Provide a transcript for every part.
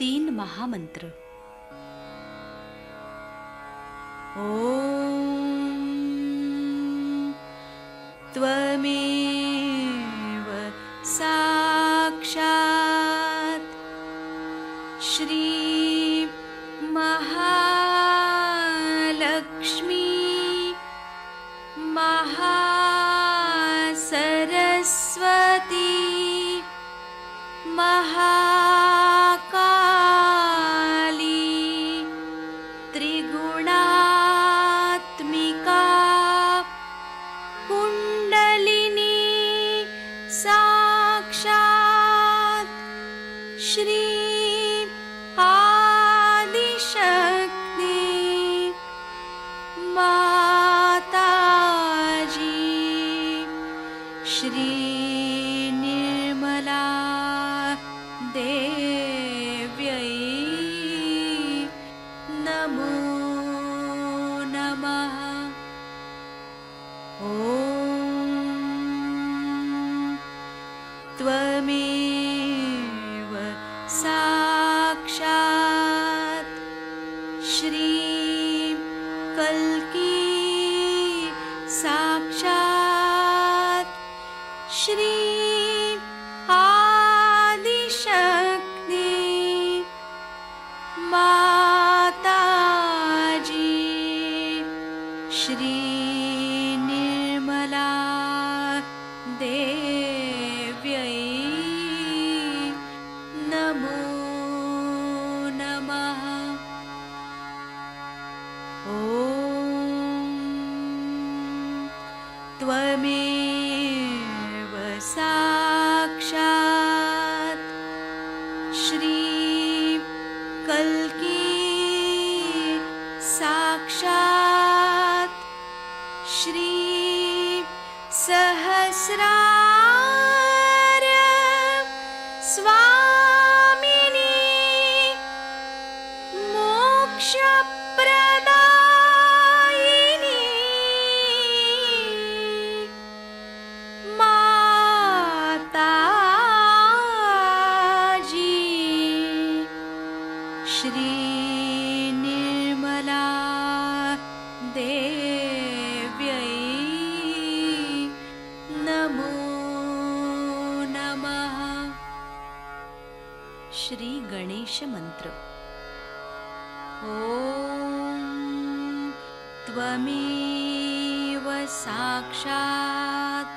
3 महामंत्र। ओम त्वमेव साक्षात् श्री महालक्ष्मी महासरस्वती महाकाली त्रिगुणात्मिका कुंडलिनी साक्षात् श्री आदिशक्ति माताजी श्री निर्मला देव्यै नमो नमः। ॐ त्वमेव साक्षात् श्री कल्की साक्षात् श्री आदिशक्ति माताजी श्री निर्मला देव्यै नमो नमः। ॐ त्वमेव साक्षात् श्री कल्की साक्षात् श्री सहस्रार स्वामिनी मोक्षप्रदायिनी माताजी श्री निर्मला देव्यै नमो नमः। श्री गणेश मंत्र। ओम त्वमेव साक्षात्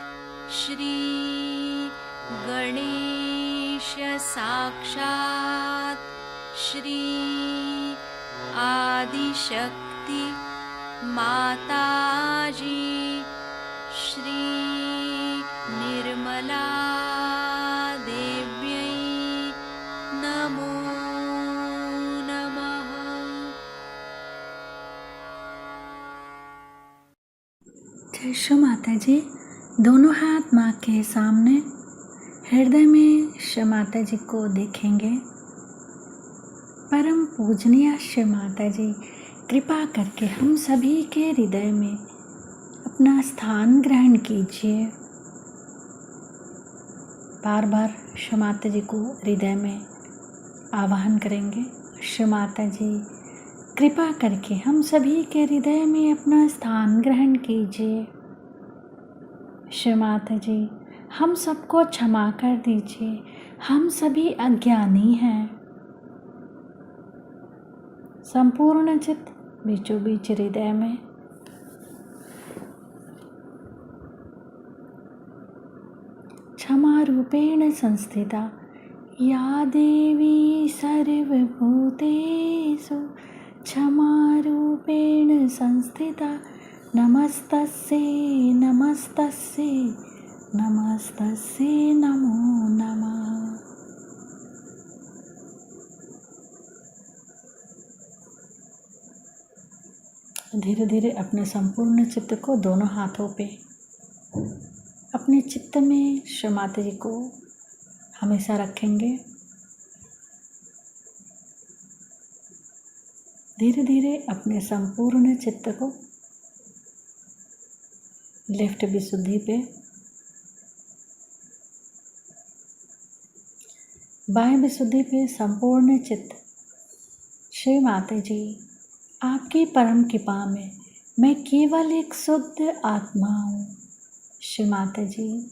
श्री गणेश साक्षात् श्री आदिशक्ति माताजी श्री निर्मला देव्यै नमो नमः। जय श्री माता जी। दोनों हाथ माँ के सामने, हृदय में श्री माता जी को देखेंगे। परम पूजनीय श्री माता जी, कृपा करके हम सभी के हृदय में अपना स्थान ग्रहण कीजिए। बार बार श्री माता जी को हृदय में आवाहन करेंगे। श्री माता जी, कृपा करके हम सभी के हृदय में अपना स्थान ग्रहण कीजिए। श्री माता जी, हम सबको क्षमा कर दीजिए, हम सभी अज्ञानी हैं। संपूर्ण चित्त बीचों बीच हृदय में क्षमा रूपेण संस्थिता या देवी सर्वभूतेषु क्षमा रूपेण संस्थिता नमस्तस्यै नमस्तस्यै नमस्तस्यै नमो नमः। धीरे धीरे अपने संपूर्ण चित्त को दोनों हाथों पे अपने चित्त में श्री माता जी को हमेशा रखेंगे। धीरे धीरे अपने संपूर्ण चित्त को लेफ्ट विशुद्धि पे बाह्य विशुद्धि पे संपूर्ण चित्त। श्री माता जी, आपकी परम कृपा में मैं केवल एक शुद्ध आत्मा हूँ। श्री माता जी,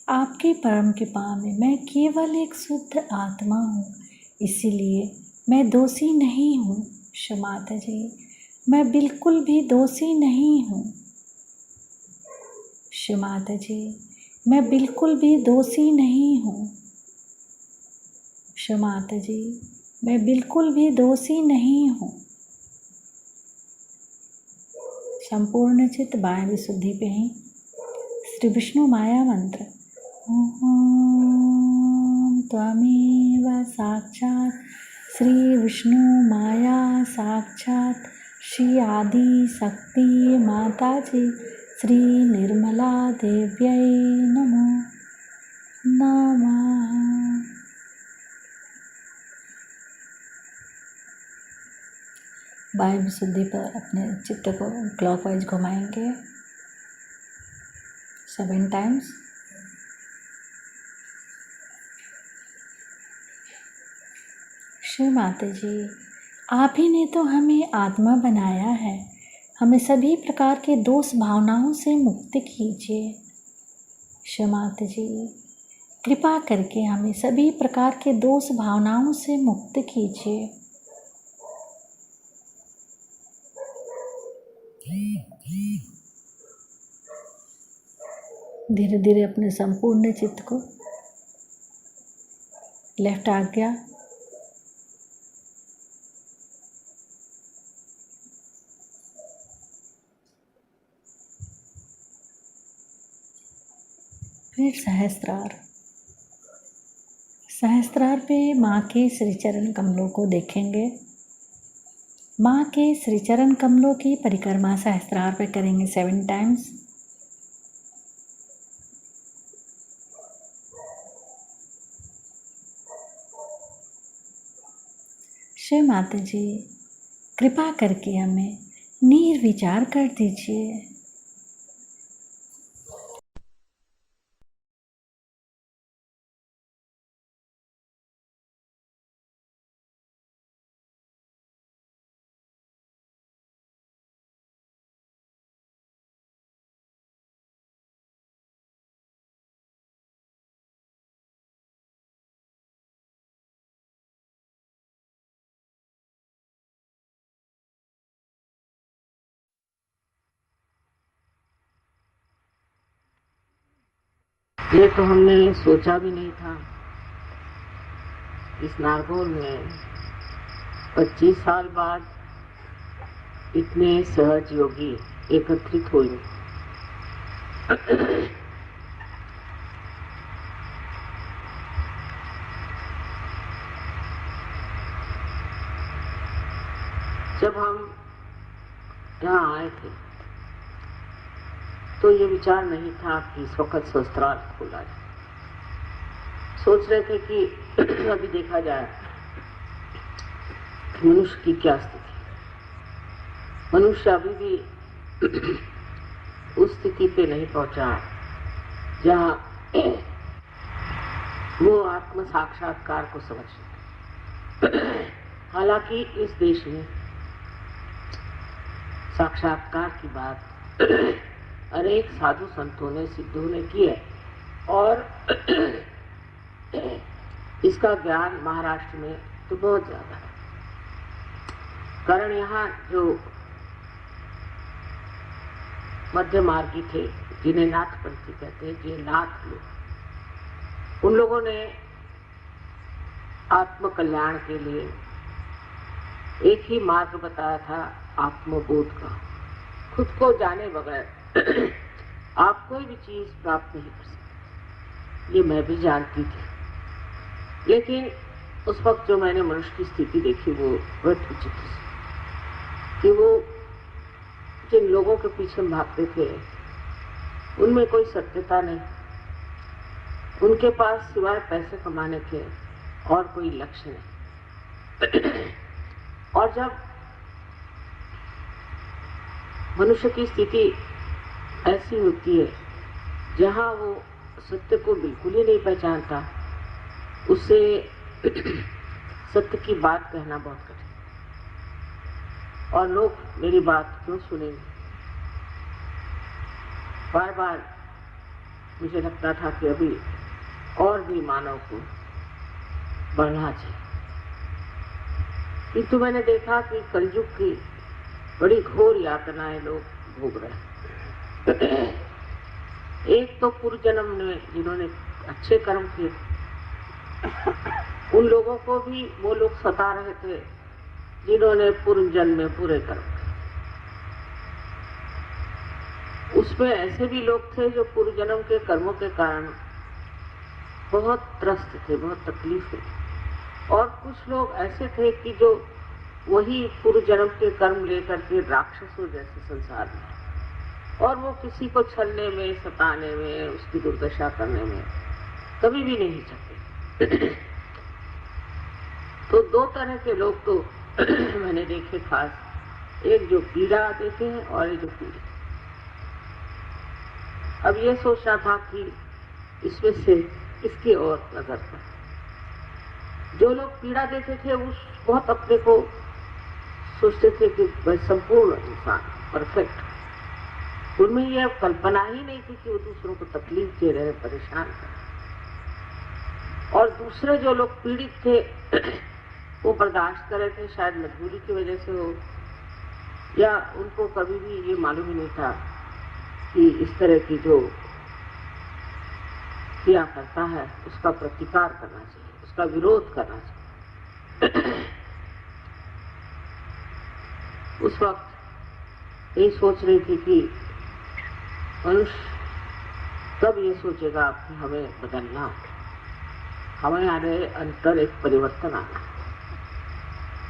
आपकी परम कृपा में मैं केवल एक शुद्ध आत्मा हूँ, इसीलिए मैं दोषी नहीं हूँ। श्री माता जी, मैं बिल्कुल भी दोषी नहीं हूँ। श्री माता जी, मैं बिल्कुल भी दोषी नहीं हूँ। श्री माता जी, मैं बिल्कुल भी दोषी नहीं हूँ। संपूर्ण चित्त बाह्य विशुद्धि पे ही श्री विष्णु माया मंत्र ओम त्वमेव साक्षात् श्री विष्णु माया साक्षात् श्री आदि शक्ति माता जी श्री निर्मला देव्यै नमो नमः। बाह्य विशुद्धि पर अपने चित्त को क्लॉकवाइज घुमाएंगे 7 टाइम्स। श्री माता जी, आप ही ने तो हमें आत्मा बनाया है, हमें सभी प्रकार के दोष भावनाओं से मुक्त कीजिए। श्री माता जी, कृपा करके हमें सभी प्रकार के दोष भावनाओं से मुक्त कीजिए। धीरे धीरे अपने संपूर्ण चित्त को लेफ्ट आज्ञा फिर सहस्त्रार। सहस्त्रार पे माँ के श्रीचरण कमलों को देखेंगे। माँ के श्रीचरण कमलों की परिक्रमा सहस्त्रार पे करेंगे 7 टाइम्स। श्री माता जी, कृपा करके हमें निर्विचार कर दीजिए। ये तो हमने सोचा भी नहीं था। इस नागौर में 25 साल बाद इतने सहज योगी एकत्रित हुए। जब हम यहाँ आए थे तो ये विचार नहीं था कि इस वक्त शस्त्राल खोला जाए। सोच रहे थे कि अभी देखा जाए मनुष्य की क्या स्थिति। मनुष्य अभी भी उस स्थिति पे नहीं पहुंचा जहाँ वो आत्म साक्षात्कार को समझ सके। हालांकि इस देश में साक्षात्कार की बात अनेक साधु संतों ने सिद्धों ने की है और इसका ज्ञान महाराष्ट्र में तो बहुत ज्यादा है। कारण यहाँ जो मध्य मार्गी थे, जिन्हें नाथपंथी कहते हैं, जो नाथ लोग, उन लोगों ने आत्म कल्याण के लिए एक ही मार्ग बताया था, आत्मबोध का। खुद को जाने बगैर आप कोई भी चीज प्राप्त नहीं कर सकते। ये मैं भी जानती थी, लेकिन उस वक्त जो मैंने मनुष्य की स्थिति देखी वो बहुत विचित्र थी कि वो जिन लोगों के पीछे भागते थे उनमें कोई सत्यता नहीं, उनके पास सिवाय पैसे कमाने के और कोई लक्ष्य नहीं। और जब मनुष्य की स्थिति ऐसी होती है जहाँ वो सत्य को बिल्कुल ही नहीं पहचानता, उससे सत्य की बात कहना बहुत कठिन, और लोग मेरी बात क्यों सुनेंगे। बार बार मुझे लगता था कि अभी और भी मानव को बढ़ना चाहिए, किंतु मैंने देखा कि कलयुग की बड़ी घोर यातनाएं लोग भोग रहे हैं। एक तो पूर्व जन्म में जिन्होंने अच्छे कर्म किए, उन लोगों को भी वो लोग सता रहे थे जिन्होंने पूर्व जन्म में बुरे कर्म किए। उसमें ऐसे भी लोग थे जो पूर्व जन्म के कर्मों के कारण बहुत त्रस्त थे, बहुत तकलीफ में, और कुछ लोग ऐसे थे कि जो वही पूर्व जन्म के कर्म लेकर के राक्षसों जैसे संसार में, और वो किसी को छलने में, सताने में, उसकी दुर्दशा करने में कभी भी नहीं चाहते। तो दो तरह के लोग तो मैंने देखे खास, एक जो पीड़ा देते हैं और एक जो पीड़ित। अब ये सोचा था कि इसमें से इसकी ओर नजर पर जो लोग पीड़ा देते थे उस बहुत अपने को सोचते थे कि वह संपूर्ण इंसान परफेक्ट, उनमें यह कल्पना ही नहीं थी कि वो दूसरों को तकलीफ दे रहे, परेशान कर रहे। और दूसरे जो लोग पीड़ित थे वो बर्दाश्त कर रहे थे, शायद मजबूरी की वजह से हो, या उनको कभी भी ये मालूम ही नहीं था कि इस तरह की जो किया करता है उसका प्रतिकार करना चाहिए, उसका विरोध करना चाहिए। उस वक्त यही सोच रही थी कि मनुष्य तब ये सोचेगा कि हमें बदलना, हमारे अंतर एक परिवर्तन आना,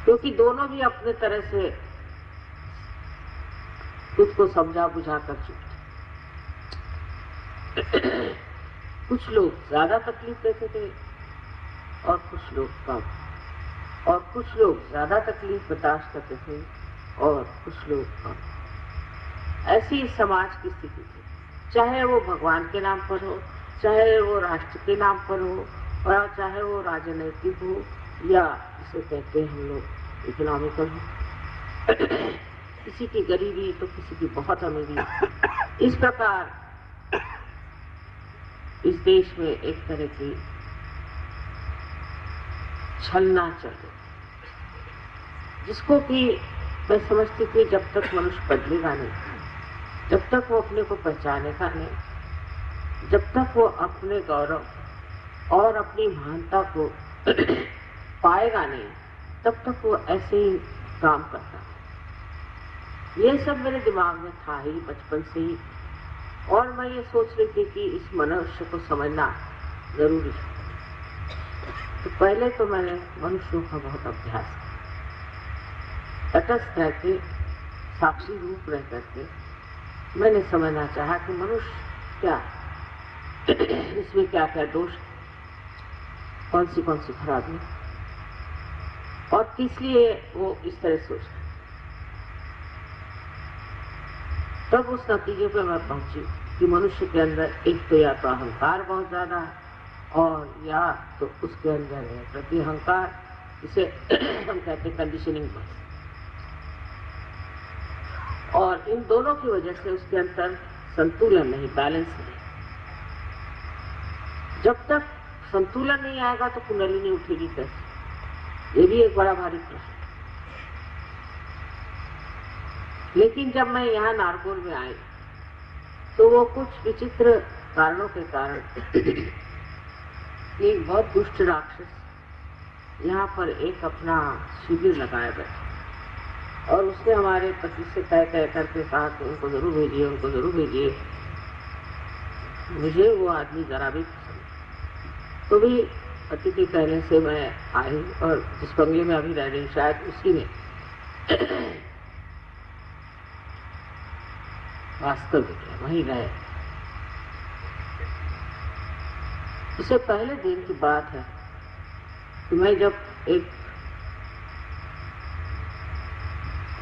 क्योंकि दोनों भी अपने तरह से खुद को समझा बुझा कर चुके। कुछ लोग ज्यादा तकलीफ देते थे और कुछ लोग कम, और कुछ लोग ज्यादा तकलीफ बर्दाश्त करते थे और कुछ लोग कम। ऐसी समाज की स्थिति थी, चाहे वो भगवान के नाम पर हो, चाहे वो राष्ट्र के नाम पर हो, और चाहे वो राजनीतिक हो, या जिसे कहते हैं हम लोग इकोनॉमिकल हो। किसी की गरीबी तो किसी की बहुत अमीरी। इस प्रकार इस देश में एक तरह की छलना चल रही, जिसको कि मैं समझती थी जब तक मनुष्य बदलेगा नहीं, जब तक वो अपने को पहचानेगा नहीं, जब तक वो अपने गौरव और अपनी महानता को पाएगा नहीं, तब तक वो ऐसे ही काम करता है। ये सब मेरे दिमाग में था ही बचपन से ही, और मैं ये सोच रही थी कि इस मनुष्य को समझना जरूरी है। तो पहले तो मैंने मनुष्यों का बहुत अभ्यास किया, तटस्थ रह के, साक्षी रूप रह करके मैंने समझना चाहा कि मनुष्य क्या, इसमें क्या क्या दोष, कौन सी खराबी, और किस लिए वो इस तरह सोचता। तब उस नतीजे पे मैं पहुंची कि मनुष्य के अंदर एक तो या तो अहंकार बहुत ज्यादा है, और या तो उसके अंदर है प्रति अहंकार, इसे हम कहते हैं कंडीशनिंग बस। और इन दोनों की वजह से उसके अंदर संतुलन नहीं, बैलेंस नहीं। जब तक संतुलन नहीं आएगा तो कुंडलिनी उठेगी कैसे, ये भी एक बड़ा भारी प्रश्न। लेकिन जब मैं यहाँ नारगोल में आई तो वो कुछ विचित्र कारणों के कारण एक बहुत दुष्ट राक्षस यहाँ पर एक अपना शिविर लगाया बैठा, और उसने हमारे पति से तय करके कहा कि उनको जरूर भेजिए, उनको जरूर भेजिए। मुझे वो आदमी जरा भी पसंद, तो भी पति के कहने से मैं आई, और जिस बंगले में अभी रह रही शायद उसी में वास्तविक है, वहीं रहे। उससे पहले दिन की बात है कि मैं जब एक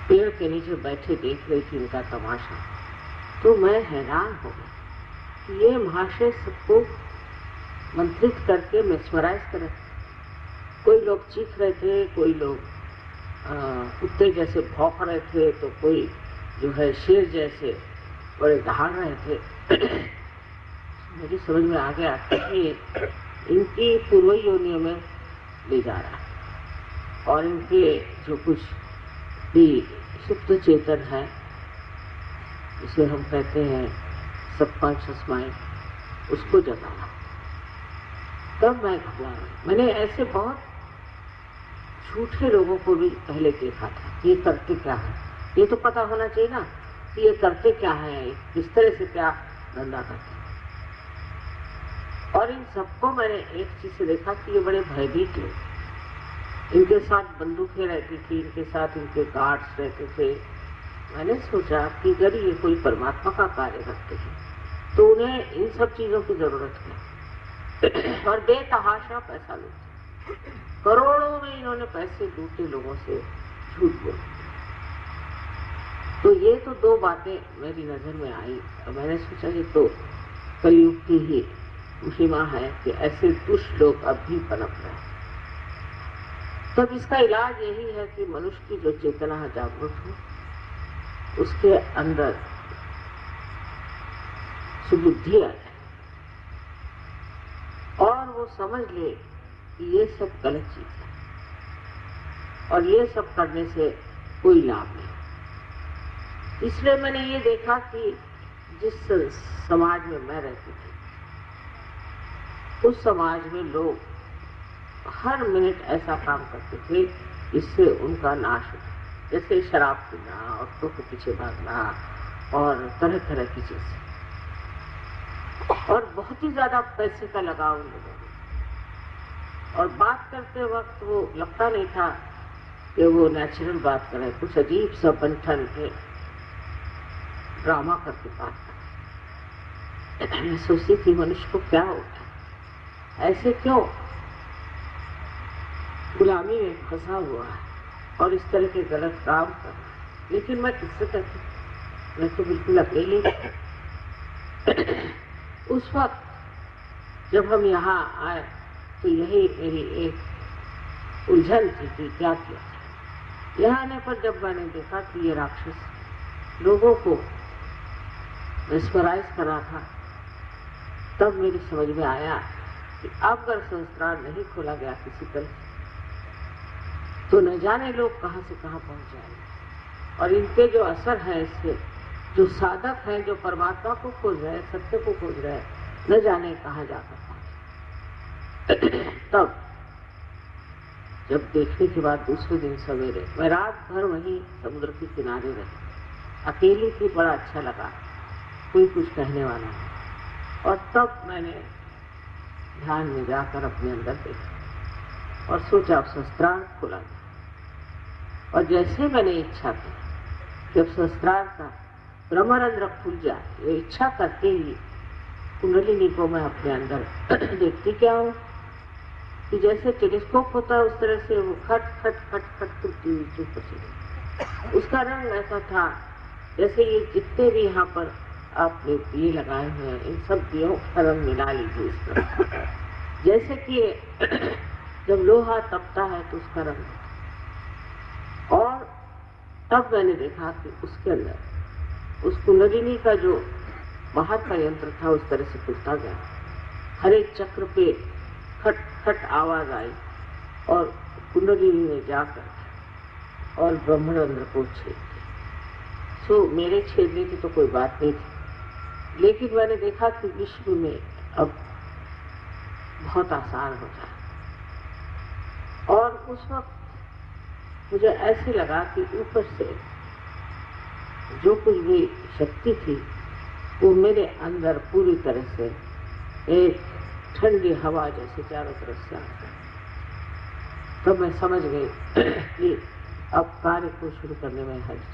पेड़ के नीचे बैठे देख रही थी इनका तमाशा, तो मैं हैरान हो गई कि ये महाशय सबको मंत्रित करके मेस्मराइज कर रहे थे। कोई लोग चीख रहे थे, कोई लोग कुत्ते जैसे भौंक रहे थे, तो कोई जो है शेर जैसे बड़े दहाड़ रहे थे। मेरी समझ में आ गया कि इनकी पूर्व योनियों में ले जा रहा है और इनके जो कुछ भी सुप्त चेतन है, जिसे हम कहते हैं सबकॉन्शियस माइंड, उसको जगाना। तब मैं घबरा गई। मैंने ऐसे बहुत झूठे लोगों को भी पहले देखा था। ये करते क्या है, ये तो पता होना चाहिए ना कि ये करते क्या है, किस तरह से क्या धंधा करते हैं। और इन सबको मैंने एक चीज से देखा कि ये बड़े भयभीत लोग, इनके साथ बंदूकें रहती थी, इनके साथ इनके गार्ड्स रहते थे। मैंने सोचा कि अगर ये कोई परमात्मा का कार्य करते हैं तो उन्हें इन सब चीजों की जरूरत है। और बेतहाशा पैसा लूटे, करोड़ों में इन्होंने पैसे लूटे लोगों से, झूठ बोले। तो ये तो दो बातें मेरी नजर में आई। मैंने सोचा ये तो कलयुग की ही महिमा है कि ऐसे दुष्ट लोग अब भी पनप रहे हैं। तब इसका इलाज यही है कि मनुष्य की जो चेतना जागरूक हो, उसके अंदर सुबुद्धि आ जाए और वो समझ ले कि ये सब गलत चीज है और ये सब करने से कोई लाभ नहीं। इसलिए मैंने ये देखा कि जिस समाज में मैं रहती थी, उस समाज में लोग हर मिनट ऐसा काम करते थे जिससे उनका नाश हो, जैसे शराब पीना, औरतों के पीछे भागना और तरह तरह की चीजें। और बहुत ही ज्यादा पैसे का लगाव उन लोगों में। और बात करते वक्त वो लगता नहीं था कि वो नेचुरल बात कर रहे, कुछ अजीब सा बंठन के ड्रामा करके बात कर। मैं सोचती थी मनुष्य को क्या होता है, ऐसे क्यों गुलामी में फंसा हुआ है और इस तरह के गलत काम कर रहा है। लेकिन मैं किससे करती, मैं तो बिल्कुल अकेली। उस वक्त जब हम यहाँ आए तो यही मेरी एक उलझन थी कि क्या किया। यहाँ आने पर जब मैंने देखा कि ये राक्षस लोगों को मेस्मराइज कर रहा था, तब मेरी समझ में आया कि अब अगर संस्कार नहीं खोला गया किसी तरह तो न जाने लोग कहाँ से कहाँ पहुंच जाएंगे। और इनके जो असर है, इससे जो साधक हैं, जो परमात्मा को खोज रहे हैं, सत्य को खोज रहे हैं, न जाने कहाँ जाकर पहुंचे। तब जब देखने के बाद दूसरे दिन सवेरे मैं रात भर वहीं समुद्र के किनारे रही, अकेली थी, बड़ा अच्छा लगा, कोई कुछ कहने वाला नहीं। और तब मैंने ध्यान में जाकर अपने अंदर देखा और सोचा अब शस्त्रार्थ खोला गया। और जैसे मैंने इच्छा की कि अब शस्त्रार्थ का ब्रह्मरंध्र खुल जाए, ये इच्छा करते ही कुंडलिनी को मैं अपने अंदर देखती क्या हूँ कि जैसे टेलीस्कोप होता है उस तरह से वो खट खट खट खट खुलती हुई चुप चली। उसका रंग ऐसा था जैसे ये जितने भी यहाँ पर आपने दिए लगाए हुए हैं, इन सब दियों का रंग मिला लीजिए इस तरह। जैसे कि जब लोहा तपता है तो उसका रंग। और तब मैंने देखा कि उसके अंदर उस कुंडलिनी का जो बाहर का यंत्र था उस तरह से खुलता गया। हर एक चक्र पे खट खट आवाज आई और कुंडलिनी में जाकर और ब्रह्मरंध्र को छेद दिया। सो मेरे छेदने की तो कोई बात नहीं थी, लेकिन मैंने देखा कि विश्व में अब बहुत आसान हो जाए। और उस वक्त मुझे ऐसे लगा कि ऊपर से जो कुछ भी शक्ति थी वो मेरे अंदर पूरी तरह से एक ठंडी हवा जैसे चारों तरफ से आ गई। तो मैं समझ गई कि अब कार्य को शुरू करने में हर्ज,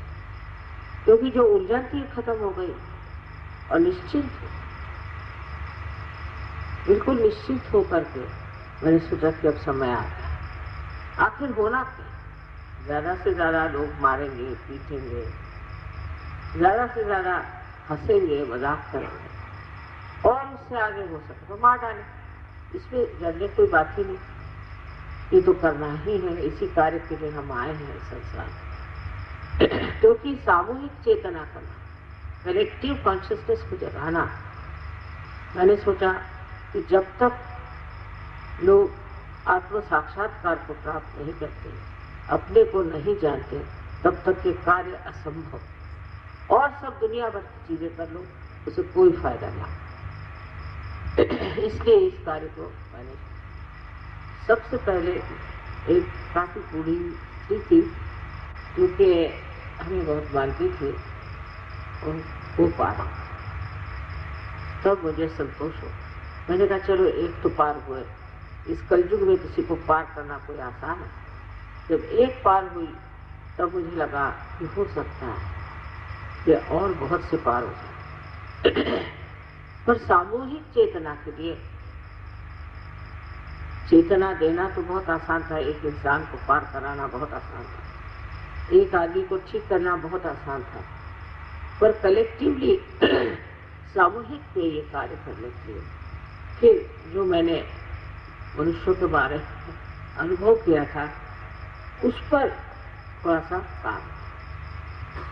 क्योंकि जो उलझन थी खत्म हो गई और निश्चित, बिल्कुल निश्चित होकर के मैंने सोचा कि अब समय आ गया। आखिर होना क्या, ज्यादा से ज्यादा लोग मारेंगे, पीटेंगे, ज्यादा से ज्यादा हंसेंगे, मजाक करेंगे और उससे आगे हो सके तो मार डाले। इसमें डरने कोई बात ही नहीं, ये तो करना ही है, इसी कार्य के लिए हम आए हैं संसार में। क्योंकि सामूहिक चेतना करना, कलेक्टिव कॉन्शियसनेस को जगाना, मैंने सोचा कि जब तक लोग आत्म साक्षात्कार को प्राप्त नहीं करते, अपने को नहीं जानते, तब तक ये कार्य असंभव। और सब दुनिया भर की चीजें कर लो, उसे कोई फायदा नहीं। इसलिए इस कार्य को मैंने सबसे पहले एक काफी बूढ़ी स्त्री थी जो कि हमें बहुत मानती थी, और वो पारा, तब मुझे संतोष हो। मैंने कहा चलो एक तो पार हुए, इस कलयुग में किसी को पार करना कोई आसान है। जब एक पार हुई तब मुझे लगा कि हो सकता है कि और बहुत से पार हो जाए। पर सामूहिक चेतना के लिए चेतना देना तो बहुत आसान था, एक इंसान को पार कराना बहुत आसान था, एक आदमी को ठीक करना बहुत आसान था, पर कलेक्टिवली सामूहिक में ये कार्य करने के लिए फिर जो मैंने मनुष्यों के बारे में अनुभव किया था, उस पर थोड़ा सा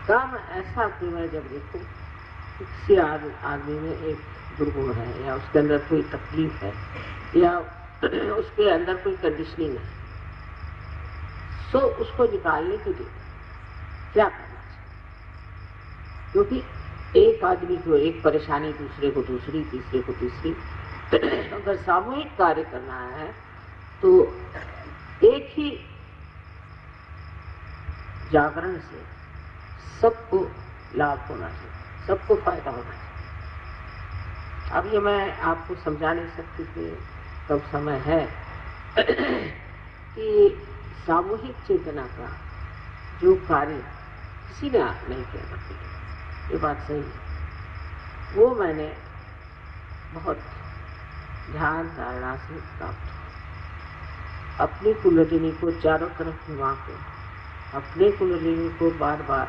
काम ऐसा कि मैं जब देखूं कि किसी आदमी में एक दुर्गुण है, या उसके अंदर कोई तकलीफ है, या उसके अंदर कोई कंडीशनिंग है, तो उसको निकालने के लिए क्या करना चाहिए। क्योंकि एक आदमी को एक परेशानी, दूसरे को दूसरी, तीसरे को तीसरी। अगर सामूहिक कार्य करना है तो एक ही जागरण से सबको लाभ होना चाहिए, सबको फायदा होना चाहिए। अब ये मैं आपको समझा नहीं सकती कि कब समय है कि सामूहिक चेतना का जो कार्य किसी ने नहीं किया करती, ये बात सही है। वो मैंने बहुत ध्यान धारणा से प्राप्त किया। अपनी कुंडलिनी को चारों तरफ घुमा के, अपने कुंडलिनी को बार बार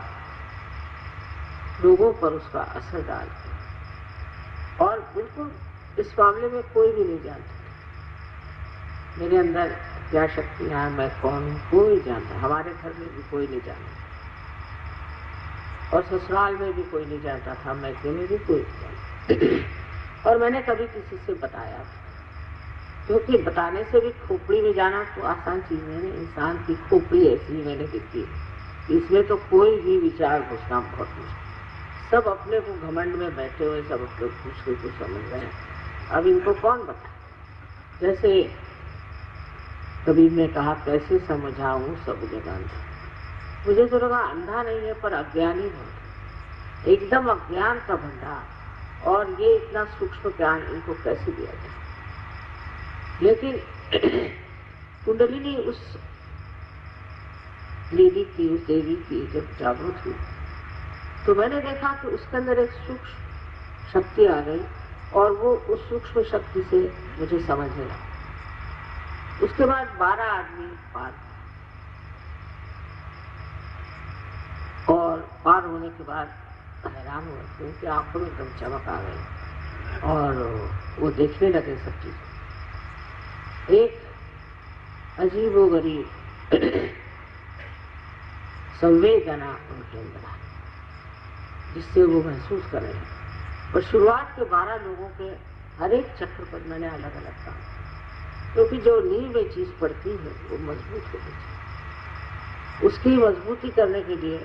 लोगों पर उसका असर डाल के, और बिल्कुल इस मामले में कोई भी नहीं जानता मेरे अंदर क्या शक्तियां हैं, मैं कौन हूँ, कोई जानता। हमारे घर में भी कोई नहीं जानता, और ससुराल में भी कोई नहीं जानता था, मैं में भी कोई नहीं जानता। और मैंने कभी किसी से बताया, क्योंकि बताने से भी खोपड़ी में जाना तो आसान चीज नहीं है। इंसान की खोपड़ी ऐसी मैंने देखी, इसमें तो कोई भी विचार घुसना बहुत मुश्किल। सब अपने को घमंड में बैठे हुए, सब अपने दूसरे को समझ रहे हैं। अब इनको कौन बताए? जैसे कबीर ने कहा, कैसे समझाऊं सब जगह। मुझे तो लगा अंधा नहीं है, पर अज्ञानी बहुत, एकदम अज्ञान का भंडार, और ये इतना सूक्ष्म ज्ञान इनको कैसे दिया जाए। लेकिन कुंडलिनी उस लेडी की, उस देवी की जब जागृत हुई, तो मैंने देखा कि उसके अंदर एक सूक्ष्म शक्ति आ गई, और वो उस सूक्ष्म शक्ति से मुझे समझने लगा। उसके बाद 12 आदमी पार, और पार होने के बाद हैरान हुए, क्योंकि आंखों में एकदम चमक आ गई, और वो देखने लगे सब चीजें। एक अजीबोगरीब संवेदना उनके अंदर आई, जिससे वो महसूस कर रहे हैं। और शुरुआत के 12 लोगों के हर एक चक्र पर मैंने अलग अलग कहा, क्योंकि जो नींव में चीज पड़ती है वो मजबूत होनी चाहिए। उसकी मजबूती करने के लिए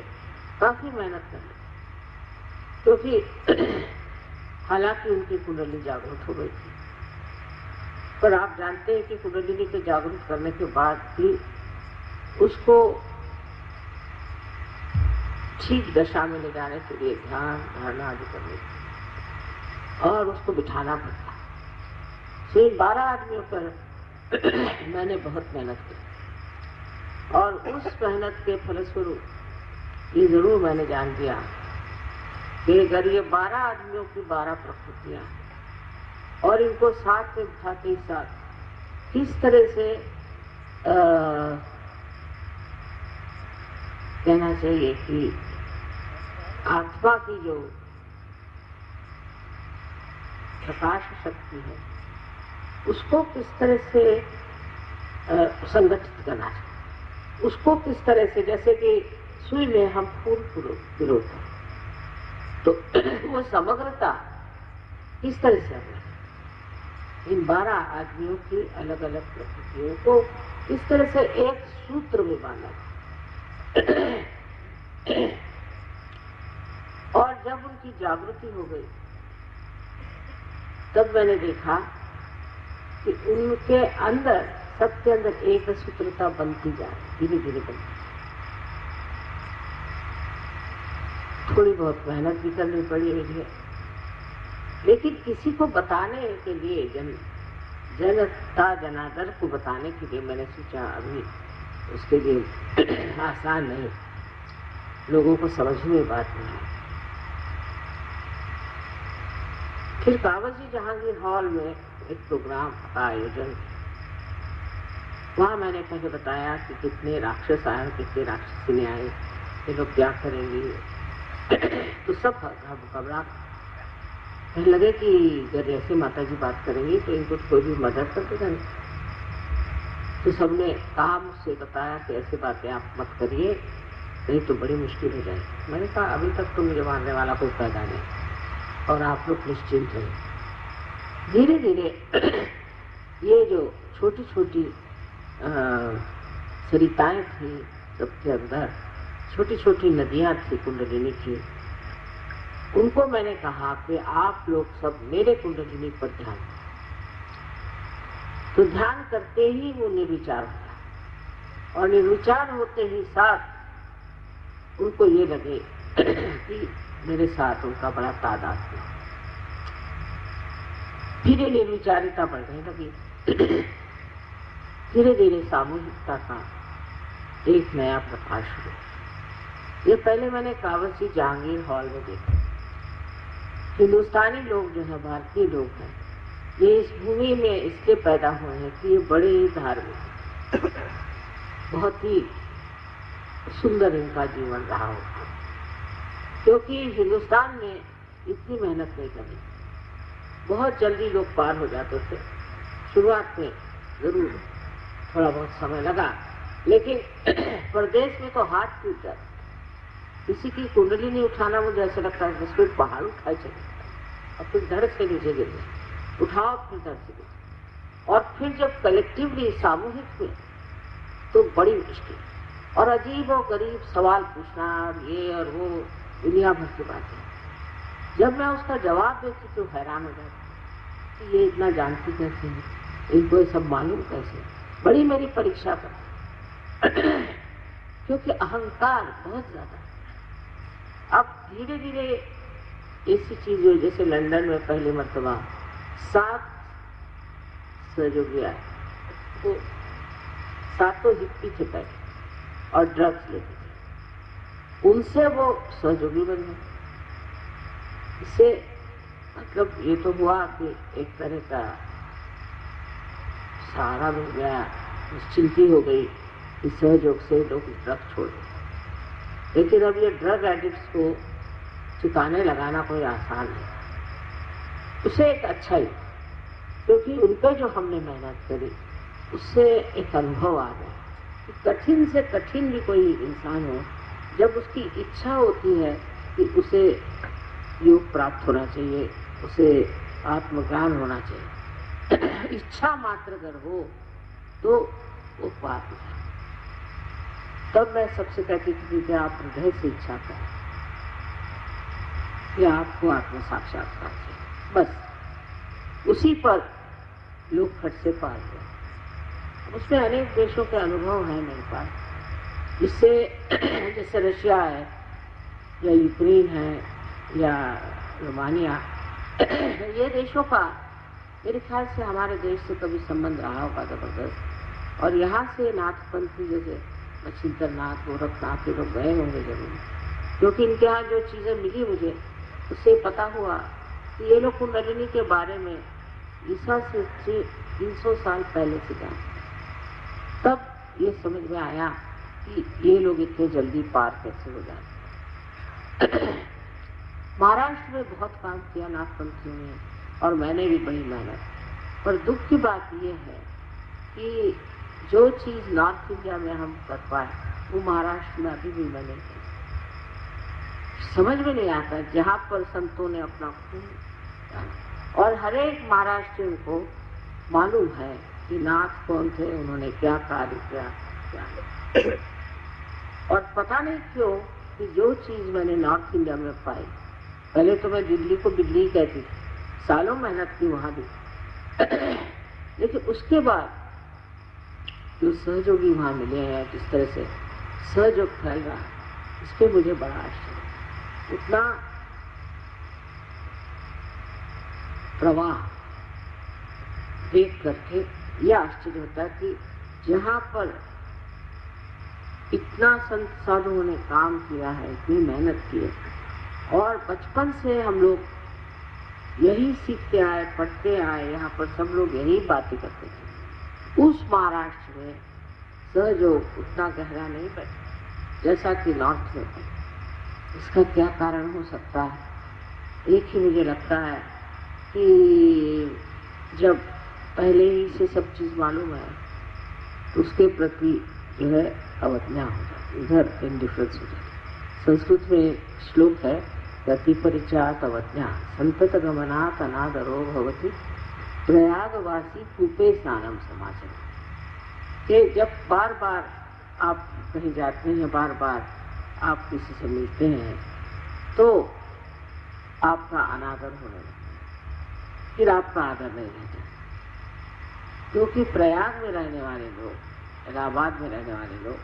काफी मेहनत करनी, क्योंकि हालांकि उनकी कुंडली जागृत हो गई थी, पर आप जानते हैं कि कुंडलिनी को जागरूक करने के बाद भी उसको ठीक दशा में ले जाने के लिए ध्यान धारणा आदि करनी, और उसको बिठाना पड़ता। तो इन 12 आदमियों पर मैंने बहुत मेहनत की, और उस मेहनत के फलस्वरूप ये जरूर मैंने जान लिया कि अगर ये 12 आदमियों की 12 प्रकृतियां, और इनको साथ में बिठाते ही साथ किस तरह से कहना चाहिए कि आत्मा की जो प्रकाश शक्ति है उसको किस तरह से संगठित करना चाहिए, उसको किस तरह से, जैसे कि सुई में हम फूल पिरोते हैं, तो वो समग्रता किस तरह से अपना, इन 12 आदमियों की अलग अलग प्रकृतियों को इस तरह से एक सूत्र में बांधा। और जब उनकी जागृति हो गई तब मैंने देखा कि उनके अंदर, सबके अंदर एक सूत्रता बनती जा रही, धीरे धीरे बनती। थोड़ी बहुत मेहनत भी करनी पड़ी मुझे, लेकिन किसी को बताने के लिए, जनता जनार्दन को बताने के लिए मैंने सोचा अभी उसके लिए आसान नहीं, लोगों को समझने में बात नहीं। फिर कावजी जहांगीर हॉल में एक प्रोग्राम का आयोजन, वहां मैंने पहले बताया कि कितने राक्षस आए, कितने राक्षसी आए, ये लोग क्या करेंगे। तो सब घबरा लगे कि अगर ऐसे माता जी बात करेंगी तो इनको कोई भी मदद कर देगा नहीं। तो सबने कहा, मुझसे बताया कि ऐसे बातें आप मत करिए, नहीं तो बड़ी मुश्किल हो जाएगी। मैंने कहा अभी तक तो मुझे मारने वाला कोई पैदा नहीं, और आप लोग निश्चिंत हैं। धीरे धीरे ये जो छोटी छोटी सरिताएं थी, सबके अंदर छोटी छोटी नदियां थी कुंडलिनी की, उनको मैंने कहा कि आप लोग सब मेरे कुंडलिनी पर ध्यान दें। तो ध्यान करते ही वो निर्विचार होता, और निर्विचार होते ही साथ उनको ये लगे कि मेरे साथ उनका बड़ा तादाद है। फिर ये निर्विचारिता बढ़ने लगी। धीरे धीरे सामूहिकता का एक नया प्रकाश हुआ। ये पहले मैंने कावजी जहांगीर हॉल में देखा। हिंदुस्तानी लोग जो है, भारतीय लोग हैं, ये इस भूमि में इसलिए पैदा हुए हैं कि ये बड़े धार्मिक, बहुत ही सुंदर इनका जीवन रहा होगा, क्योंकि हिंदुस्तान में इतनी मेहनत नहीं करनी, बहुत जल्दी लोग पार हो जाते थे। शुरुआत में जरूर थोड़ा बहुत समय लगा, लेकिन प्रदेश में तो हाथ टूट जाता, किसी की कुंडली नहीं उठाना मुझे ऐसा लगता है जैसे पहाड़ उठाए चले, और फिर धड़ से नीचे गिर गए, उठाओ फिर धड़ से गिर। और फिर जब कलेक्टिवली सामूहिक में तो बड़ी मुश्किल, और अजीब और गरीब सवाल पूछना, और ये और वो दुनिया भर की बातें। जब मैं उसका जवाब देती तो हैरान हो जाती कि ये इतना जानती कैसे है, इनको ये सब मालूम कैसे। बड़ी मेरी परीक्षा कर क्योंकि अहंकार बहुत ज्यादा। अब धीरे धीरे ऐसी चीज हुई, जैसे लंदन में पहली मर्तबा 7 सहयोगी आए, वो 7 हिप्पी थे पहले और ड्रग्स लेते थे, उनसे वो सहयोगी बन गए। इससे मतलब ये तो हुआ कि एक तरह का सहारा मिल गया, निश्चिंती हो गई कि सहयोग से लोग ड्रग छोड़ दें। लेकिन अब ये ड्रग एडिक्ट्स को चुकाने लगाना कोई आसान है, उसे एक अच्छा ही, क्योंकि उन पर जो हमने मेहनत करी उससे एक अनुभव आ गया। कठिन से कठिन भी कोई इंसान हो, जब उसकी इच्छा होती है कि उसे योग प्राप्त होना चाहिए, उसे आत्मज्ञान होना चाहिए, इच्छा मात्र अगर हो तो वो पार हो जाए। तब मैं सबसे कहती थी कि आप हृदय से इच्छा करें कि आपको आत्म साक्षात्कार चाहिए, बस उसी पर लोग फट से पार हुए। उसमें अनेक देशों के अनुभव हैं मेरे पास, जिससे जैसे रशिया है या यूक्रेन है या रोमानिया, ये देशों का मेरे ख्याल से हमारे देश से कभी संबंध रहा होगा जबरदस्त। और यहाँ से नाथपंथी जैसे मच्छिंद्रनाथ, गोरखनाथ, ये लोग गए होंगे जरूर, क्योंकि इनके यहाँ जो चीजें मिली मुझे, उससे पता हुआ कि ये लोग कुंडलिनी के बारे में ईसा से 300 साल पहले से जानते। तब ये समझ में आया कि ये लोग इतने जल्दी पार कैसे हो जाते। महाराष्ट्र में बहुत काम किया नाथपंथियों ने, और मैंने भी बड़ी मेहनत, पर दुख की बात यह है कि जो चीज नॉर्थ इंडिया में हम कर पाए वो महाराष्ट्र में अभी भी बने हैं। समझ में नहीं आता जहाँ पर संतों ने अपना खून डाला। और हर एक महाराष्ट्रियन को मालूम है कि नाथ कौन थे, उन्होंने क्या कार्य किया, क्या और पता नहीं क्यों कि जो चीज मैंने नॉर्थ इंडिया में पाई, पहले तो मैं दिल्ली को बिल्ली ही कहती थी, सालों मेहनत की वहां भी, लेकिन उसके बाद जो सहयोगी वहां मिले हैं, जिस तरह से सहयोग फैल रहा है, इस पे मुझे बड़ा आश्चर्य, उतना प्रवाह देख करके यह आश्चर्य होता है कि जहाँ पर इतना संत साधुओं ने काम किया है, इतनी मेहनत की है, और बचपन से हम लोग यही सीखते आए, पढ़ते आए, यहाँ पर सब लोग यही बातें करते थे। उस महाराष्ट्र में सहयोग उतना गहरा नहीं बैठा जैसा कि नॉर्थ में है। इसका क्या कारण हो सकता है? एक ही मुझे लगता है कि जब पहले ही से सब चीज मालूम है तो उसके प्रति जो है अवज्ञा हो जाती, इधर इंडिफरेंस हो जाती। संस्कृत में एक श्लोक है, गति परिचयात अवज्ञा संतत गमनात अनादरो भवति प्रयागवासी कूपे स्नानम समाचर। कि जब बार बार आप कहीं जाते हैं, बार बार आप किसी से मिलते हैं तो आपका अनादर होने लगता है, फिर आपका आदर नहीं रहता। क्योंकि प्रयाग में रहने वाले लोग, इलाहाबाद में रहने वाले लोग,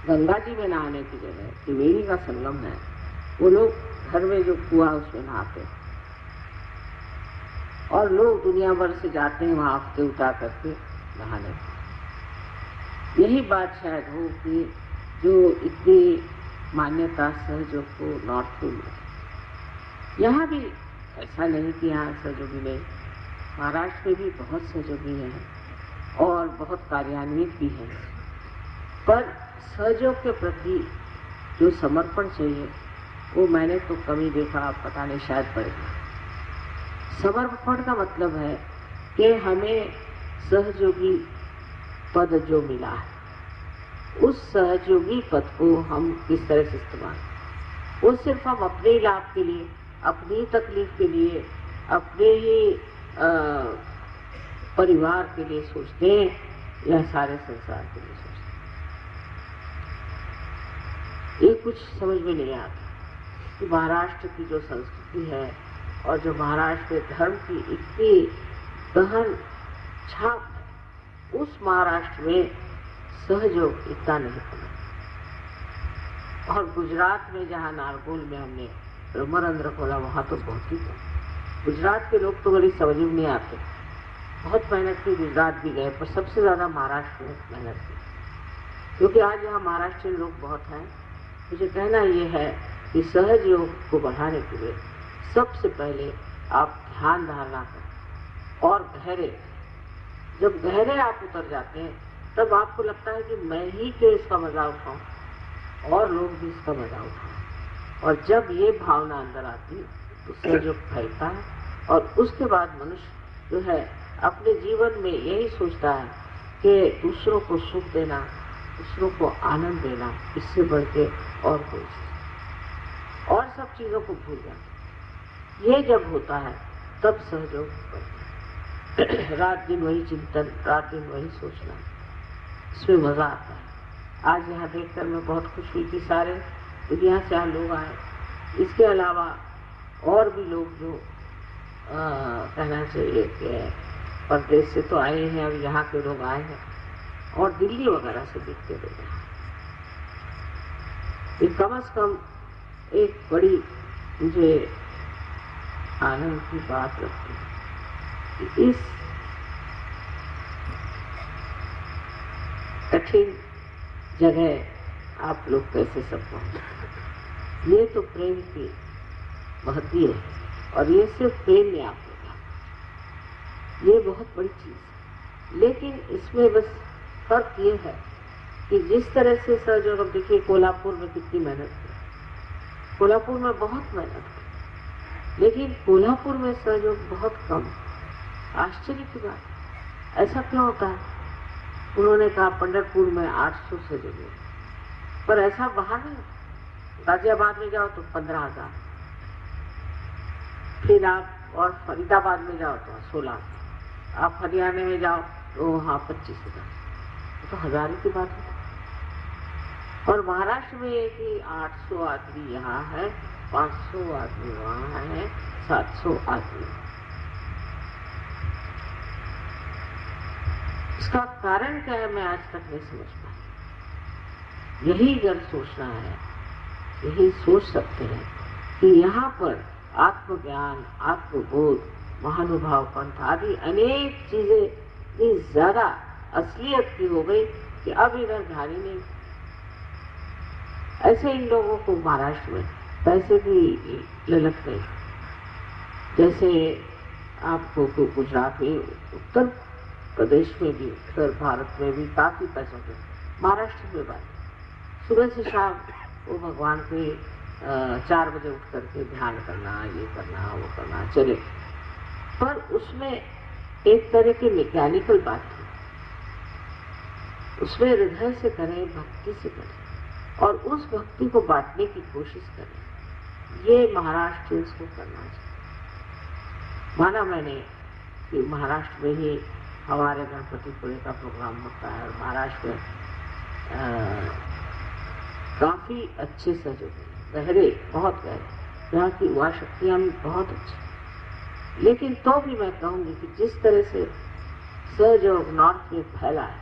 गंगा जी में नहाने की जगह त्रिवेणी का संगम है, वो लोग घर में जो कुआं उसमें नहाते हैं, और लोग दुनिया भर से जाते हैं वहां हफ्ते उठा करके नहाने। यही बात शायद हो कि जो इतनी मान्यता सहयोग को नॉर्थ में मिली। यहाँ भी ऐसा नहीं कि यहाँ सहयोगी नहीं, महाराष्ट्र में भी बहुत सहयोगी हैं और बहुत कार्यान्वित भी हैं, पर सहयोग के प्रति जो समर्पण चाहिए वो मैंने तो कमी देखा, पता नहीं शायद पड़ेगा। समर्पण का मतलब है कि हमें सहयोगी पद जो मिला है, उस सहयोगी पद को हम किस तरह से इस्तेमाल, वो सिर्फ हम अपने लाभ के लिए, अपनी तकलीफ के लिए, अपने ही परिवार के लिए सोचते हैं या सारे संसार के लिए सोचते हैं। ये कुछ समझ में नहीं आता कि महाराष्ट्र की जो संस्कृति है और जो महाराष्ट्र के धर्म की इतनी गहन छाप है, उस महाराष्ट्र में सहयोग इतना नहीं बना। और गुजरात में जहाँ नारगोल में हमने ब्रह्मरंध्र खोला, वहाँ तो बहुत ही था। गुजरात के लोग तो बड़ी समझ में नहीं आते, बहुत मेहनत की, गुजरात भी गए, पर सबसे ज्यादा महाराष्ट्र में मेहनत की, क्योंकि आज यहाँ महाराष्ट्रीय लोग बहुत हैं। मुझे कहना ये है कि सहयोग को बढ़ाने के लिए सबसे पहले आप ध्यान धारणा करें और गहरे, जब गहरे आप उतर जाते हैं तब आपको लगता है कि मैं ही क्यों इसका मजा उठाऊं और लोग भी इसका मजा उठाएं। और जब ये भावना अंदर आती है तो सहयोग फैलता है, और उसके बाद मनुष्य जो है अपने जीवन में यही सोचता है कि दूसरों को सुख देना, दूसरों को आनंद देना, इससे बढ़ के और कोई चीज, और सब चीजों को भूल जाता। ये जब होता है तब सहयोग बढ़ता है। रात दिन वही चिंतन, रात दिन वही सोचना, इसमें मजा आता है। आज यहाँ देखकर मैं बहुत खुश हुई कि सारे दुनिया से यहाँ लोग आए। इसके अलावा और भी लोग जो कहना चाहिए कि परदेश से तो आए हैं, अब यहाँ के लोग आए हैं, और दिल्ली वगैरह से दिखते लोग हैं। ये कम से कम एक बड़ी मुझे आनंद की बात लगती है कि इस कठिन जगह आप लोग कैसे सब पहुंचे। ये तो प्रेम की महती है, और ये सिर्फ प्रेम में आप लोग, ये बहुत बड़ी चीज है। लेकिन इसमें बस फर्क ये है कि जिस तरह से सहयोग, अब देखिए कोल्हापुर में कितनी मेहनत की, कोल्हापुर में बहुत मेहनत की, लेकिन कोल्हापुर में सहयोग बहुत कम, आश्चर्य की बात, ऐसा क्यों होता है? उन्होंने कहा पंढरपुर में 800 से जगह, पर ऐसा बाहर नहीं। गाजियाबाद में जाओ तो 15,000, फिर आप और फरीदाबाद में जाओ तो 16, आप हरियाणा में जाओ तो वहाँ 25,000, तो हजारों की बात है। और महाराष्ट्र में ये कि 800 आदमी यहाँ है, 500 आदमी वहाँ है, 700 आदमी। इसका कारण क्या है मैं आज तक नहीं समझ पाई। यही अगर सोचना है, यही सोच सकते हैं कि यहाँ पर आत्मज्ञान, आत्मबोध, महानुभाव पंथ आदि अनेक चीजें इतनी ज्यादा असलियत की हो गई कि अब इधर ध्यान ही नहीं। ऐसे इन लोगों को महाराष्ट्र में पैसे की ललक नहीं, जैसे आपको गुजरात में, उत्तर प्रदेश में भी, उत्तर भारत में भी काफी पैसों के, महाराष्ट्र में बात सुबह से शाम वो भगवान के 4 बजे उठ करके ध्यान करना, ये करना, वो करना चले, पर उसमें एक तरह की मैकेनिकल बात है। उसमें हृदय से करें, भक्ति से करें और उस भक्ति को बांटने की कोशिश करें। ये महाराष्ट्र को करना चाहिए। माना मैंने कि महाराष्ट्र में ही हमारे गणपतिपुरे का प्रोग्राम होता है और महाराष्ट्र में काफी अच्छे सहयोग, गहरे, बहुत गहरे, यहाँ की युवा शक्तियाँ भी बहुत अच्छी। लेकिन तो भी मैं कहूँगी कि जिस तरह से सहयोग नॉर्थ में फैला है,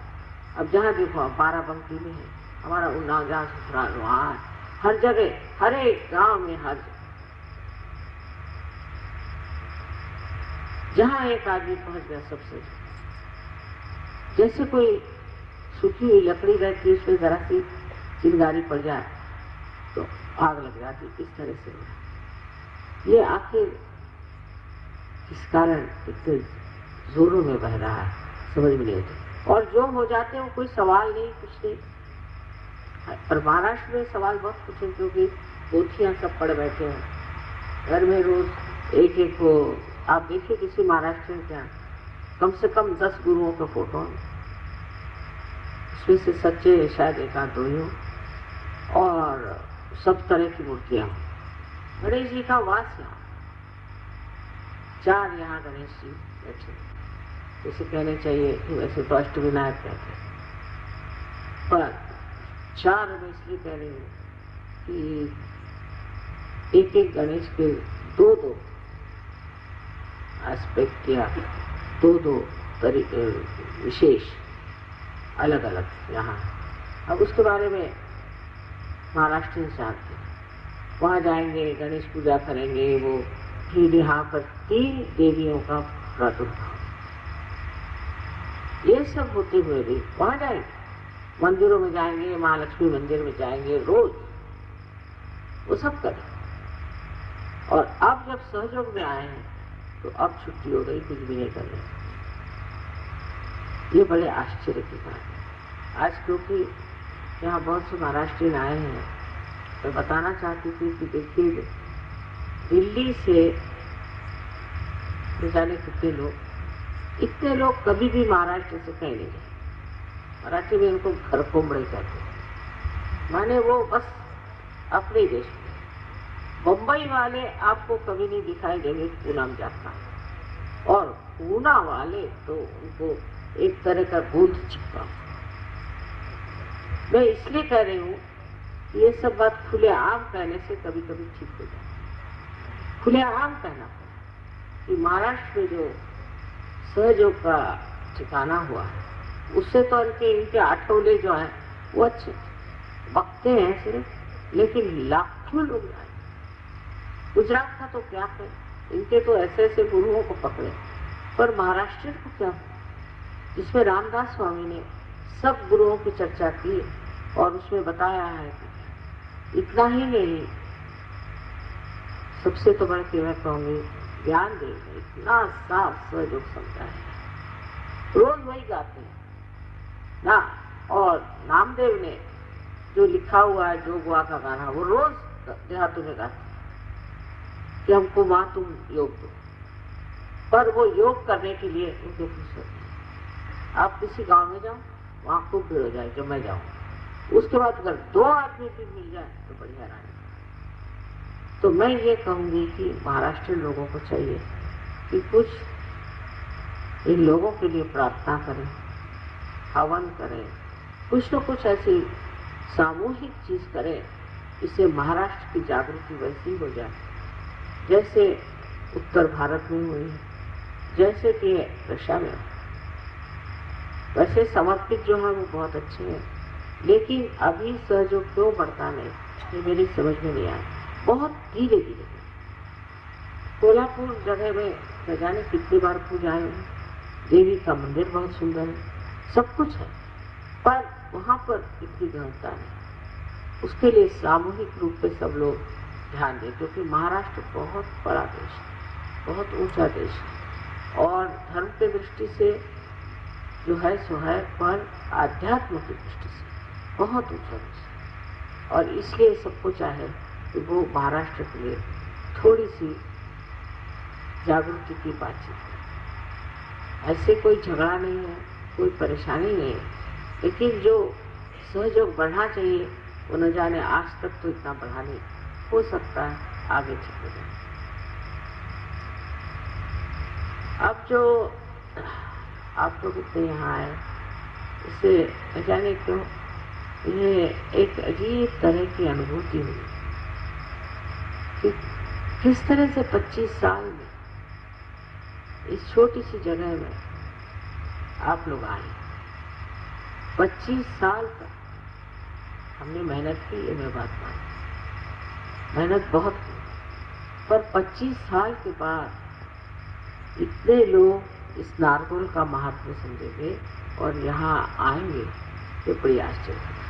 अब जहाँ देखो बाराबंकी में है, हमारा उन्नाव जहाँ ससुराल वहाँ, हर जगह, हर एक गांव में, हर जहाँ एक आदमी पहुंच गया सबसे, जैसे कोई सूखी हुई लकड़ी रहती है, उसमें जरा सी चिंगारी पड़ जाए तो आग लग जाती, इस तरह से। ये आखिर किस कारण इतने जोरों में बह रहा है समझ में नहीं आता। और जो हो जाते हैं वो कोई सवाल नहीं, कुछ नहीं। पर महाराष्ट्र में सवाल बहुत कुछ है, क्योंकि पोथियां सब पड़ बैठे हैं घर में, रोज एक एक को आप देखिए किसी महाराष्ट्र में क्या कम से कम 10 गुरुओं का फोटो, उसमें से सच्चे शायद एक आध दो ही हो, और सब तरह की मूर्तियां। गणेश जी का वास यहाँ, 4 यहाँ गणेश जी बैठे, जैसे कहने चाहिए कि वैसे तो अष्टविनायक कहते हैं, पर 4 मैं इसलिए कह रही हूँ कि एक एक गणेश के 2-2 एस्पेक्ट या 2-2 तरीके विशेष अलग अलग यहाँ। अब उसके बारे में महाराष्ट्र जानते हैं, वहाँ जाएंगे, गणेश पूजा करेंगे, वो फिर यहाँ पर 3 देवियों का प्रादुर्भाव, ये सब होते हुए भी वहाँ जाएंगे, मंदिरों में जाएंगे, महालक्ष्मी मंदिर में जाएंगे, रोज वो सब करें। और अब जब सहयोग में आए हैं तो अब छुट्टी हो गई, कुछ भी नहीं कर रहे। ये बड़े आश्चर्य की बात है आज, क्योंकि यहाँ बहुत से महाराष्ट्रीयन आए हैं। मैं बताना चाहती थी कि देखिए दिल्ली से न जाने कितने लोग, इतने लोग कभी भी महाराष्ट्र से कहीं नहीं गए। मराठी में उनको घर कोमड़े कहते हैं, माने वो बस अपने देश में। बम्बई वाले आपको कभी नहीं दिखाई देंगे पूना में जाता, और पूना वाले तो उनको एक तरह का बूंद चिपका। मैं इसलिए कह रही हूँ ये सब बात खुलेआम कहने से कभी कभी ठीक हो जाए। खुलेआम कहना पड़ा कि महाराष्ट्र में जो सहयोग का ठिकाना हुआ है, उससे तो इनके आठौले जो है वो अच्छे बकते हैं सिर्फ, लेकिन लाखों लोग आए। गुजरात का तो क्या है, इनके तो ऐसे ऐसे गुरुओं को पकड़े, पर महाराष्ट्र को क्या, जिसमें रामदास स्वामी ने सब गुरुओं की चर्चा की और उसमें बताया है कि इतना ही नहीं, सबसे तो बड़ा मैं कहूंगी ज्ञान देव ने इतना साफ सहयोग समझाया, रोज वही गाते हैं ना। और नामदेव ने जो लिखा हुआ है जोगवा का गाना, वो रोज देहातों में गाते कि हमको माँ तुम योग दो। पर वो योग करने के लिए उनके फुर्सत नहीं। आप किसी गांव में जाओ, वहां खूब भीड़ हो जाए जब मैं जाऊं, उसके बाद अगर 2 आदमी भी मिल जाए तो बड़ी हैरानी। तो मैं ये कहूंगी कि महाराष्ट्र लोगों को चाहिए कि कुछ इन लोगों के लिए प्रार्थना करें, हवन करें, कुछ न कुछ ऐसी सामूहिक चीज करें, इससे महाराष्ट्र की जागृति वैसी हो जाए जैसे उत्तर भारत में हुई है, जैसे कि रशिया में। वैसे समर्पित जो है वो बहुत अच्छे हैं, लेकिन अभी सहयोग क्यों बढ़ता नहीं, ये मेरी समझ में नहीं आया। बहुत धीरे धीरे। कोल्हापुर जगह में न जाने कितनी बार पूजाएं हैं, देवी का मंदिर बहुत सुंदर है, सब कुछ है, पर वहां पर इतनी गहनता नहीं। उसके लिए सामूहिक रूप से सब लोग ध्यान दें, क्योंकि महाराष्ट्र बहुत बड़ा देश है, बहुत ऊंचा देश है, और धर्म की दृष्टि से जो है सो है, पर आध्यात्म की दृष्टि से बहुत ऊंचा देश है। और इसलिए सबको चाहे कि वो महाराष्ट्र के लिए थोड़ी सी जागृति की बातचीत करें। ऐसे कोई झगड़ा नहीं है, कोई परेशानी नहीं है, लेकिन जो सहयोग बढ़ना चाहिए वो न जाने आज तक तो इतना बढ़ा नहीं, हो सकता है आगे चल जाए। अब जो आप लोग इतने यहाँ आए, इससे न जाने क्यों ये एक अजीब तरह की अनुभूति हुई कि किस तरह से 25 साल में इस छोटी सी जगह में आप लोग आए। 25 साल तक हमने मेहनत की, ये मैं बात मानी, मेहनत बहुत की, पर 25 साल के बाद इतने लोग इस नारगोल का महत्व समझेंगे और यहाँ आएंगे, ये बड़ी आश्चर्य है।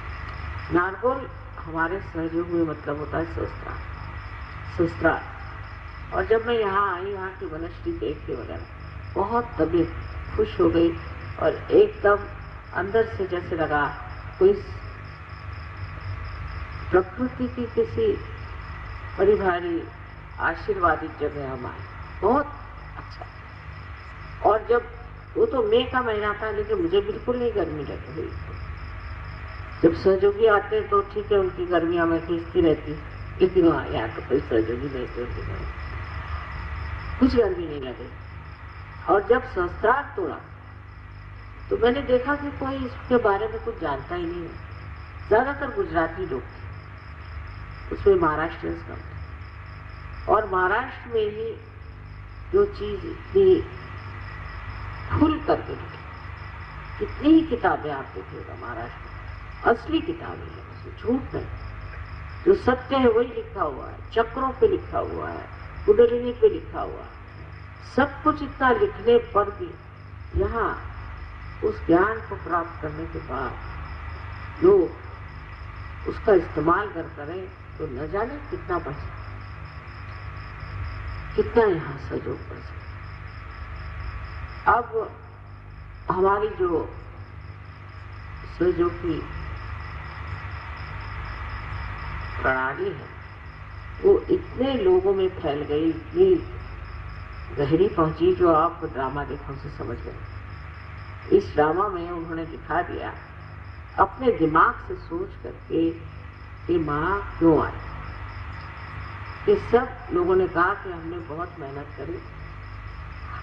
नारगोल हमारे सहयोग में मतलब होता है शस्त्रा। और जब मैं यहाँ आई, यहाँ की वनस्पति देख के वगैरह बहुत तबीयत खुश हो गई, और एकदम अंदर से जैसे लगा कोई प्रकृति की किसी बड़ी भारी आशीर्वादित जगह हम आए, बहुत अच्छा। और जब वो तो मई का महीना था, लेकिन मुझे बिल्कुल नहीं गर्मी लगी हुई। जब सहयोगी आते तो ठीक है, उनकी गर्मियां में खींचती रहती, लेकिन वहाँ यहाँ तो कोई सहयोगी नहीं थे, कुछ गर्मी नहीं लगी। और जब सहस्त्रार्थ तोड़ा तो मैंने देखा कि कोई इसके बारे में कुछ जानता ही नहीं है। ज्यादातर गुजराती लोग थे, उसमें महाराष्ट्रियंस कम थे, और महाराष्ट्र में ही जो चीज इतनी खुल करके लिखी, कितनी ही किताबें आप देखिएगा महाराष्ट्र में, असली किताबें हैं, उसमें झूठ नहीं, जो सत्य है वही लिखा हुआ है, चक्रों पे लिखा हुआ है, कुंडलिनी पे लिखा हुआ है, सब कुछ इतना लिखने पर भी यहाँ उस ज्ञान को प्राप्त करने के बाद लोग उसका इस्तेमाल करें तो न जाने कितना बढ़ सकता, कितना यहाँ सहयोग बढ़ सकता। अब हमारी जो सहयोग की प्रणाली है वो इतने लोगों में फैल गई, इतनी गहरी पहुंची, जो आप ड्रामा देखो से समझ गए। इस ड्रामा में उन्होंने दिखा दिया अपने दिमाग से सोच करके कि माँ क्यों आई। कि सब लोगों ने कहा कि हमने बहुत मेहनत करी,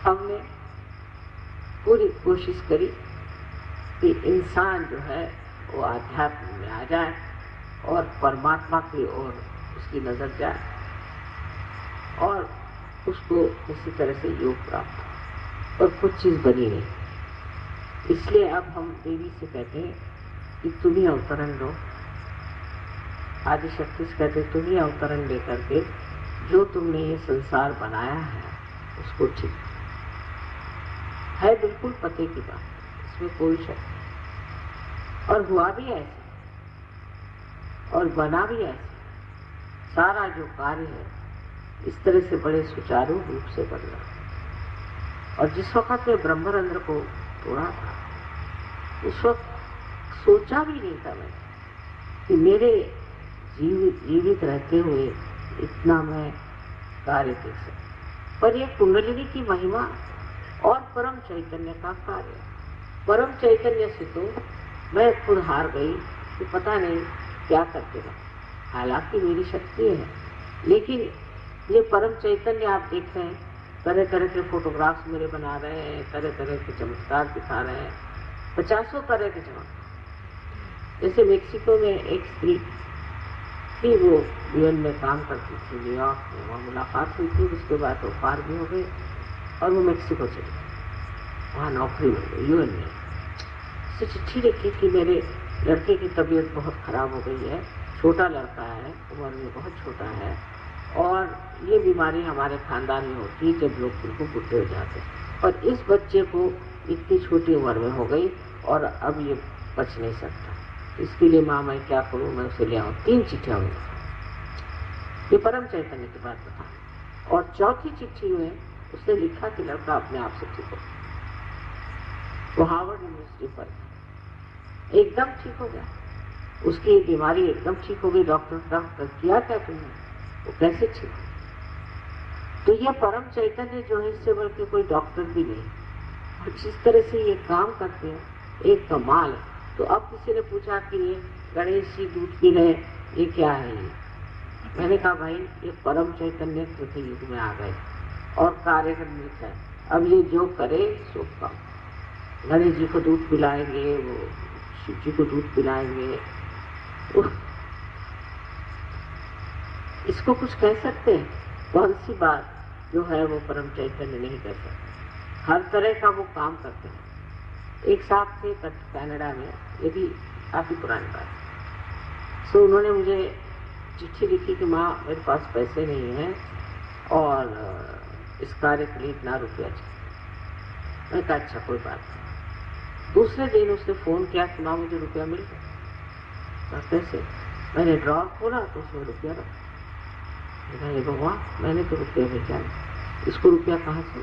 हमने पूरी कोशिश करी कि इंसान जो है वो आध्यात्म में आ जाए और परमात्मा की ओर उसकी नजर जाए और उसको किसी तरह से योग प्राप्त हो, और कुछ चीज बनी नहीं। इसलिए अब हम देवी से कहते हैं कि तुम ही अवतरण लो, आदिशक्ति से कहते तुम ही अवतरण लेकर के जो तुमने ये संसार बनाया है उसको ठीक है। बिल्कुल पते की बात, इसमें कोई शक नहीं। और हुआ भी ऐसे और बना भी ऐसे, सारा जो कार्य है इस तरह से बड़े सुचारू रूप से बन रहा। और जिस वक्त में ब्रह्मरंध्र को तोड़ा था, उस वक्त सोचा भी नहीं था मैं कि मेरे जीवित रहते हुए इतना मैं कार्य देख सकता। पर ये कुंडलिनी की महिमा और परम चैतन्य का कार्य। परम चैतन्य से तो मैं खुद हार गई कि पता नहीं क्या करते रहा। हालांकि मेरी शक्ति है, लेकिन ये परम चैतन्य आप देख रहे हैं, तरह तरह के फोटोग्राफ्स मेरे बना रहे हैं, तरह तरह के चमत्कार दिखा रहे हैं, 50 तरह के चमत्कार। जैसे मेक्सिको में एक स्त्री थी, वो यूएन में काम करती थी, न्यूयॉर्क में, वहाँ मुलाकात हुई थी, उसके बाद वो पार भी हो गई और वो मेक्सिको चली गई, वहाँ नौकरी मिल गई यूएन में। उससे चिट्ठी लिखी कि मेरे लड़के की तबीयत बहुत खराब हो गई है, छोटा लड़का है, उम्र में बहुत छोटा है, और ये बीमारी हमारे खानदान में होती है जब लोग बिल्कुल बुढ़े हो जाते हैं, और इस बच्चे को इतनी छोटी उम्र में हो गई और अब ये बच नहीं सकता। इसके लिए माँ मैं क्या करूँ, मैं उसे ले आऊँ। 3 चिट्ठियाँ हुई, ये परम चैतन्य की बात बता। और चौथी चिट्ठी में उसने लिखा कि लड़का अपने आप से ठीक हो। वो हार्वर्ड यूनिवर्सिटी पर एकदम ठीक हो गया, उसकी बीमारी एकदम ठीक हो गई। डॉक्टर किया क्या तुमने, वो कैसे ठीक हो? तो ये परम चैतन्य जो है, इससे बढ़ के कोई डॉक्टर भी नहीं, और जिस तरह से ये काम करते हैं एक कमाल है। तो अब किसी ने पूछा कि ये गणेश जी दूध पी रहे, ये क्या है? ये मैंने कहा भाई ये परम चैतन्य कृति युग में आ गए और कार्य करने का। अब ये जो करे सो काम। गणेश जी को दूध पिलाएंगे, वो शिव जी को दूध पिलाएंगे, इसको कुछ कह सकते हैं? कौन सी बात जो है वो परम चैतन्य नहीं कर सकते? हर तरह का वो काम करते हैं। एक साथ थे कनाडा में, ये भी काफी पुरानी बात है। सो उन्होंने मुझे चिट्ठी लिखी कि माँ मेरे पास पैसे नहीं हैं और इस कार्य के लिए इतना रुपया चाहिए। मैं कहा अच्छा कोई बात नहीं। दूसरे दिन उसने फोन किया कि माँ मुझे रुपया मिल गया। कैसे? मैंने ड्रॉर खोला तो उसमें रुपया रखा। मैंने भगवान, मैंने तो रुपया भेजा, इसको रुपया कहाँ से?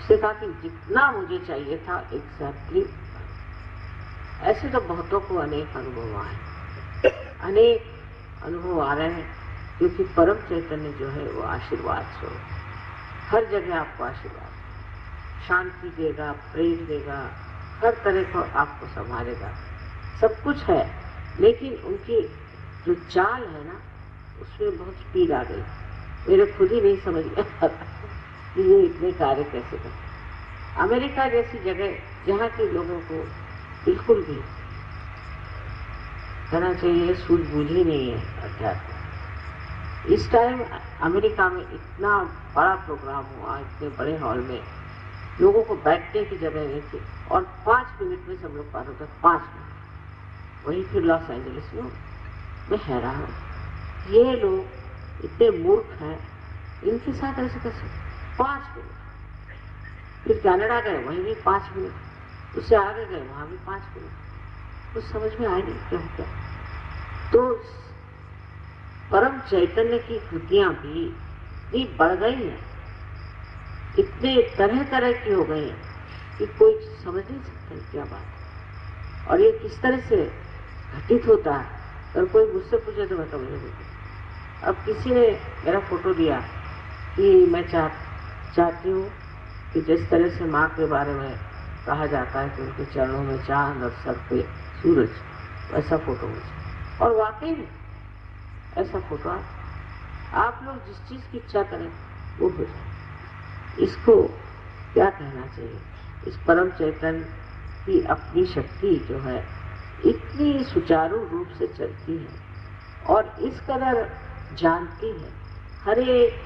उसने कहा कि जितना मुझे चाहिए था एग्जैक्टली। ऐसे तो बहुतों को अनेक अनुभव आए, अनेक अनुभव आ रहे हैं, क्योंकि परम चैतन्य जो है वो आशीर्वाद स्वरूप, हर जगह आपको आशीर्वाद, शांति देगा, प्रेम देगा, हर तरह को आपको संभालेगा, सब कुछ है। लेकिन उनकी जो चाल है ना, उसमें बहुत स्पीड आ गई। मेरे खुद ही नहीं समझ में आता कि ये इतने कार्य कैसे करते। अमेरिका जैसी जगह जहाँ के लोगों को बिल्कुल भी कहना चाहिए सूझबूझ ही नहीं है अध्यात्म। इस टाइम अमेरिका में इतना बड़ा प्रोग्राम हुआ, इतने बड़े हॉल में लोगों को बैठने की जगह नहीं थी, और 5 मिनट में सब लोग पार होता, 5 मिनट। वहीं फिर लॉस एंजलिस में मैं हैरान हूँ, ये लोग इतने मूर्ख हैं, इनके साथ ऐसे कैसे? 5 मिनट। फिर कनाडा गए, वहीं भी 5 मिनट। उससे आगे गए, वहां भी 5 मिनट। कुछ समझ में आए नहीं क्या होता। तो परम चैतन्य की कृतियां भी बढ़ गई हैं, इतने तरह तरह की हो गई हैं कि कोई समझ नहीं सकता क्या बात है। और ये किस तरह से घटित होता है, अगर कोई मुझसे पूछे तो मैं समझ नहीं सकती। अब किसी ने मेरा फोटो दिया कि मैं चाहती हूँ कि जिस तरह से माँ के बारे में कहा जाता है कि उनके चरणों में चांद और सर पे सूरज, वैसा फोटो मुझे। और वाकई में ऐसा फोटो आप लोग जिस चीज की इच्छा करें वो हो जाए। इसको क्या कहना चाहिए? इस परम चैतन्य की अपनी शक्ति जो है इतनी सुचारू रूप से चलती है और इस कदर जानती है, हर एक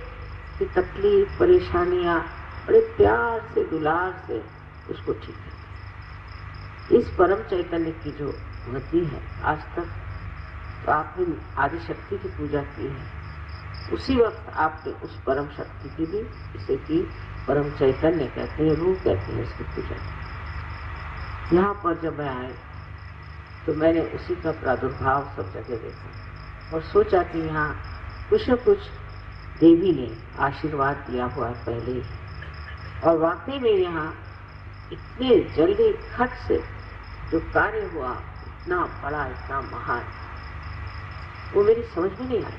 की तकलीफ परेशानियां बड़े प्यार से दुलार से उसको ठीक है। इस परम चैतन्य की जो गति है, आज तक तो आपने आदि शक्ति की पूजा की है, उसी वक्त आपने उस परम शक्ति की भी, इसे की परम चैतन्य कहते हैं, रूह कहते हैं, इसकी पूजा की। यहाँ पर जब मैं आए तो मैंने उसी का प्रादुर्भाव सब जगह देखा और सोचा कि यहाँ कुछ न कुछ देवी ने आशीर्वाद दिया हुआ पहले ही, और वाकई में यहाँ इतने जल्दी खट से जो कार्य हुआ, इतना बड़ा, इतना महान, वो मेरी समझ में नहीं आई।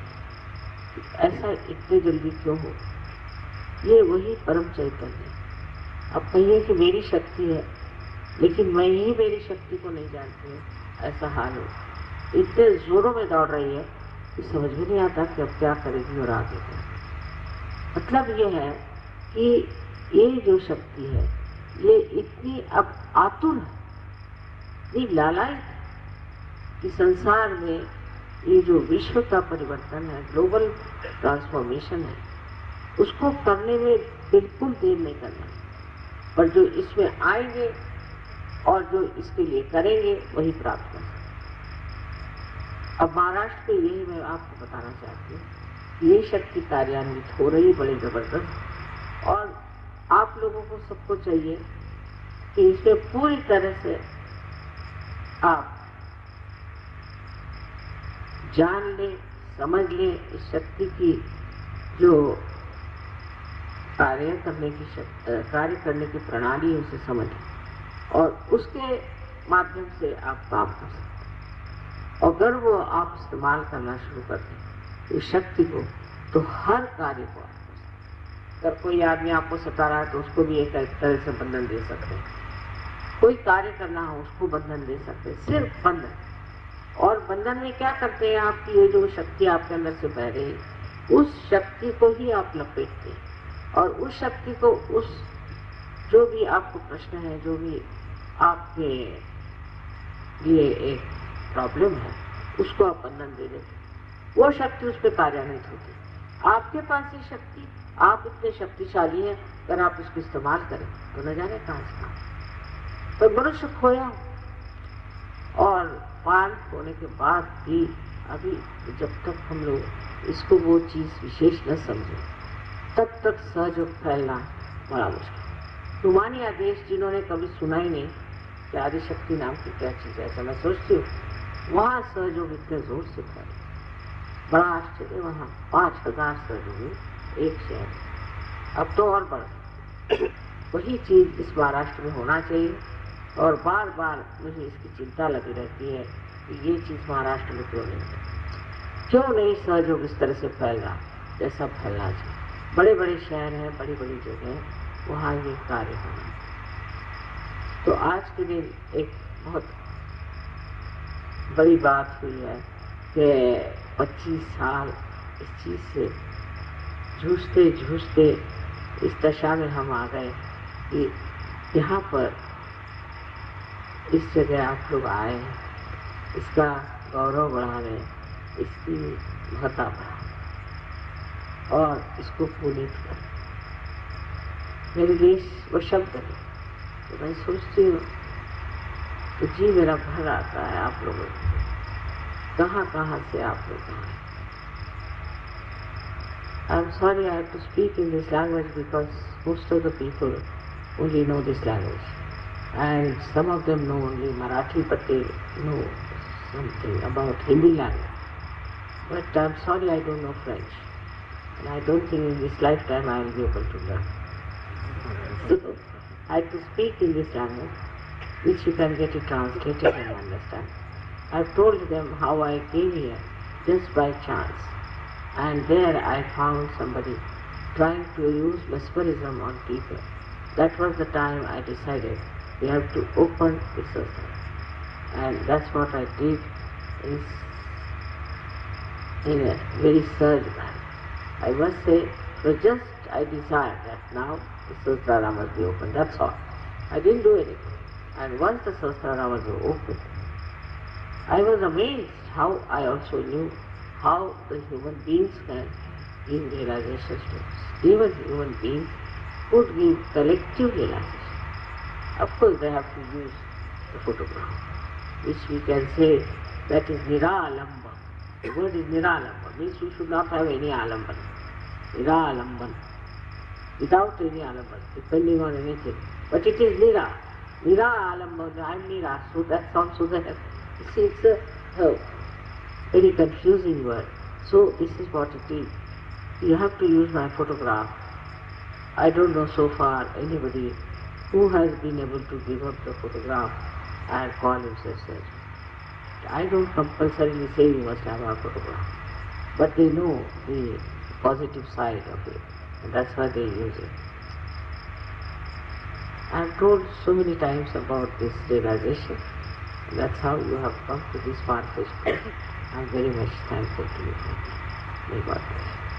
ऐसा इतने जल्दी क्यों हो? ये वही परम चैतन्य है। अब कहिए कि मेरी शक्ति है, लेकिन मैं ही मेरी शक्ति को नहीं जानती हूँ, ऐसा हाल हो। इतने जोरों में दौड़ रही है कि समझ में नहीं आता कि अब क्या करेगी और आगे क्या। मतलब ये है कि ये जो शक्ति है ये इतनी अब आतुर है, इतनी लालायित है कि संसार में ये जो विश्व का परिवर्तन है, ग्लोबल ट्रांसफॉर्मेशन है, उसको करने में बिल्कुल देर नहीं करना। पर जो इसमें आएंगे और जो इसके लिए करेंगे वही प्राप्त कर सकते। अब महाराष्ट्र में यही मैं आपको बताना चाहती हूँ, ये शक्ति कार्यान्वित हो रही बड़े जबरदस्त, और आप लोगों को सबको चाहिए कि इसमें पूरी तरह से आप जान ले, समझ ले इस शक्ति की जो कार्य करने की प्रणाली है, उसे समझ और उसके माध्यम से आप काम कर सकते। और अगर वो आप इस्तेमाल करना शुरू कर दें इस शक्ति को, तो हर कार्य को आप कर सकते। अगर कोई आदमी आपको सता रहा है तो उसको भी एक तरह से बंधन दे सकते हैं। कोई कार्य करना हो उसको बंधन दे सकते हैं, सिर्फ बंधन। और बंधन में क्या करते हैं, आपकी ये जो शक्ति आपके अंदर से बह रही, उस शक्ति को ही आप लपेटते हैं और उस शक्ति को, उस जो भी आपको प्रश्न है, जो भी आपके लिए एक प्रॉब्लम है, उसको आप बंधन दे देते, वो शक्ति उस पर कार्यान्वित होती है। आपके पास ये शक्ति, आप इतने शक्तिशाली हैं, अगर आप इसको इस्तेमाल करें तो न जाने कहाँ से कहाँ। तो मनुष्य खोया और पार होने के बाद भी अभी जब तक हम लोग इसको वो चीज विशेष न समझे, तब तक सहयोग फैलना बड़ा मुश्किल। रूमानी आदेश जिन्होंने कभी सुना ही नहीं कि आदिशक्ति नाम की क्या चीज है, ऐसा मैं सोचती हूँ, वहाँ सहयोग इतने जोर से फैले, बड़ा आश्चर्य। वहाँ 5000 सहयोगी एक शहर, अब तो और बढ़। वही चीज इस महाराष्ट्र में होना चाहिए। और बार बार मुझे इसकी चिंता लगी रहती है कि ये चीज महाराष्ट्र में क्यों नहीं सहयोग इस तरह से फैल रहा जैसा फैलना चाहिए। बड़े बड़े शहर हैं, बड़ी बड़ी जगह हैं, वहाँ ये कार्य होना। तो आज के दिन एक बहुत बड़ी बात हुई है कि 25 साल इस चीज से जूझते जूझते इस दशा में हम आ गए कि यहाँ पर इस जगह आप लोग आए हैं, इसका गौरव बढ़ाने, इसकी महत्ता बढ़ाने और इसको पुनीत करें। मेरे देश वो शब्द है, तो मैं सोचती हूँ तो जी मेरा भर आता है आप लोगों को, कहाँ कहाँ से आप लोग आए। I'm sorry I have to speak in this language because most of the people only know this language. And some of them know only Marathi, but they know something about Hindi language. But I'm sorry I don't know French. And I don't think in this lifetime I will be able to learn. So I have to speak in this language, which you can get it translated and understand. I've told them how I came here just by chance. And there I found somebody trying to use mesmerism on people. That was the time I decided we have to open the circle. And that's what I did in a very surge manner. I must say, it was just I desired that now the Sahasrara must be open, that's all. I didn't do anything. And once the Sahasrara was open, I was amazed how I also knew how the human beings can give realization to us. Even human beings could give collective realization. Of course, they have to use the photograph, which we can say that is niralamba. The word is niralamba, means we should not have any alamban. Niralamban, without any alamban, depending on anything. But it is nira. Nira alamban, I am nira, so that sounds so that. You see, it's a very confusing word. So this is what it is. You have to use my photograph. I don't know so far anybody who has been able to give up the photograph and call himself surgeon. I don't compulsorily say you must have a photograph, but they know the positive side of it. That's why they use it. I've told so many times about this realization. That's how you have come to this far-fetched place. I'm very much thankful to you for that. May God bless you.